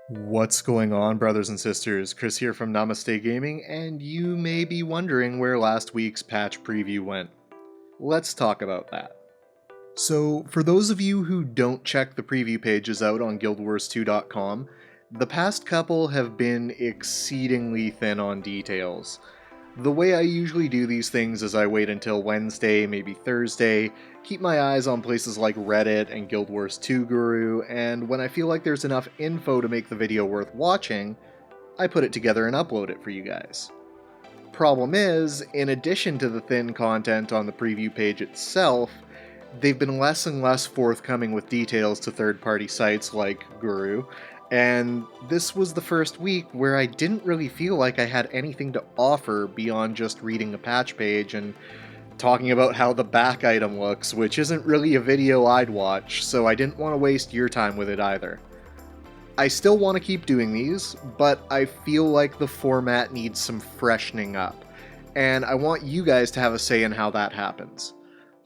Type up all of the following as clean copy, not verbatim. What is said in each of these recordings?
What's going on, brothers and sisters? Chris here from Namaste Gaming, and you may be wondering where last week's patch preview went. Let's talk about that. So, for those of you who don't check the preview pages out on guildwars2.com, the past couple have been exceedingly thin on details. The way I usually do these things is I wait until Wednesday, maybe Thursday, keep my eyes on places like Reddit and Guild Wars 2 Guru, and when I feel like there's enough info to make the video worth watching, I put it together and upload it for you guys. Problem is, in addition to the thin content on the preview page itself, they've been less and less forthcoming with details to third-party sites like Guru, and this was the first week where I didn't really feel like I had anything to offer beyond just reading a patch page and talking about how the back item looks, which isn't really a video I'd watch, so I didn't want to waste your time with it either. I still want to keep doing these, but I feel like the format needs some freshening up, and I want you guys to have a say in how that happens.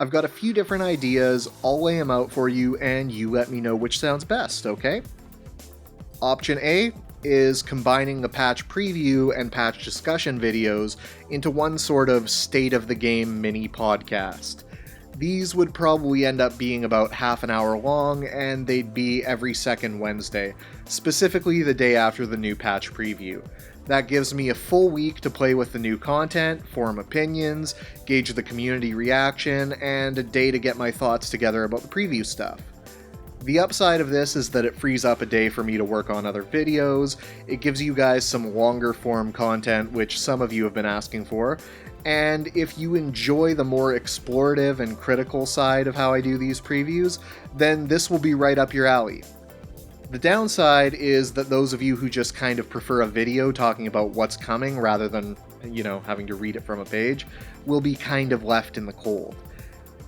I've got a few different ideas, I'll lay them out for you, and you let me know which sounds best, okay? Option A is combining the patch preview and patch discussion videos into one sort of state of the game mini podcast. These would probably end up being about half an hour long, and they'd be every second Wednesday, specifically the day after the new patch preview. That gives me a full week to play with the new content, form opinions, gauge the community reaction, and a day to get my thoughts together about the preview stuff. The upside of this is that it frees up a day for me to work on other videos, it gives you guys some longer form content, which some of you have been asking for, and if you enjoy the more explorative and critical side of how I do these previews, then this will be right up your alley. The downside is that those of you who just kind of prefer a video talking about what's coming rather than, having to read it from a page, will be kind of left in the cold.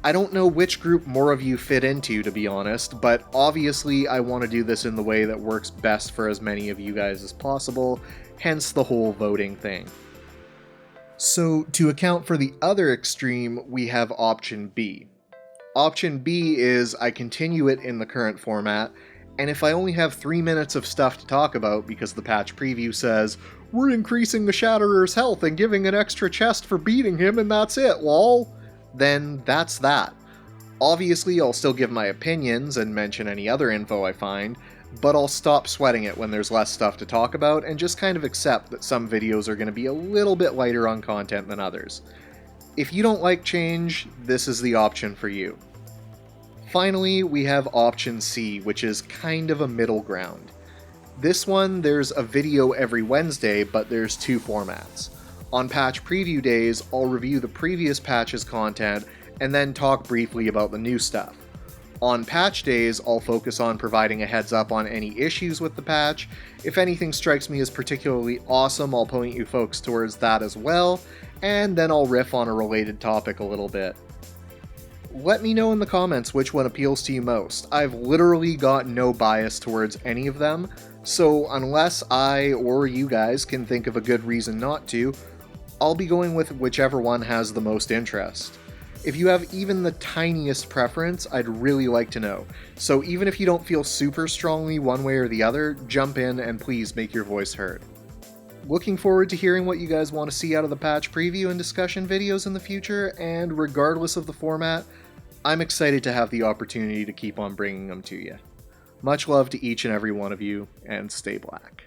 I don't know which group more of you fit into, to be honest, but obviously I want to do this in the way that works best for as many of you guys as possible, hence the whole voting thing. So, to account for the other extreme, we have option B. Option B is I continue it in the current format, and if I only have 3 minutes of stuff to talk about because the patch preview says, "We're increasing the Shatterer's health and giving an extra chest for beating him and that's it, lol," then that's that. Obviously, I'll still give my opinions and mention any other info I find, but I'll stop sweating it when there's less stuff to talk about and just kind of accept that some videos are going to be a little bit lighter on content than others. If you don't like change, this is the option for you. Finally, we have option C, which is kind of a middle ground. This one, there's a video every Wednesday, but there's two formats. On patch preview days, I'll review the previous patch's content and then talk briefly about the new stuff. On patch days, I'll focus on providing a heads up on any issues with the patch. If anything strikes me as particularly awesome, I'll point you folks towards that as well, and then I'll riff on a related topic a little bit. Let me know in the comments which one appeals to you most. I've literally got no bias towards any of them, so unless I or you guys can think of a good reason not to, I'll be going with whichever one has the most interest. If you have even the tiniest preference, I'd really like to know. So even if you don't feel super strongly one way or the other, jump in and please make your voice heard. Looking forward to hearing what you guys want to see out of the patch preview and discussion videos in the future, and regardless of the format, I'm excited to have the opportunity to keep on bringing them to you. Much love to each and every one of you, and stay black.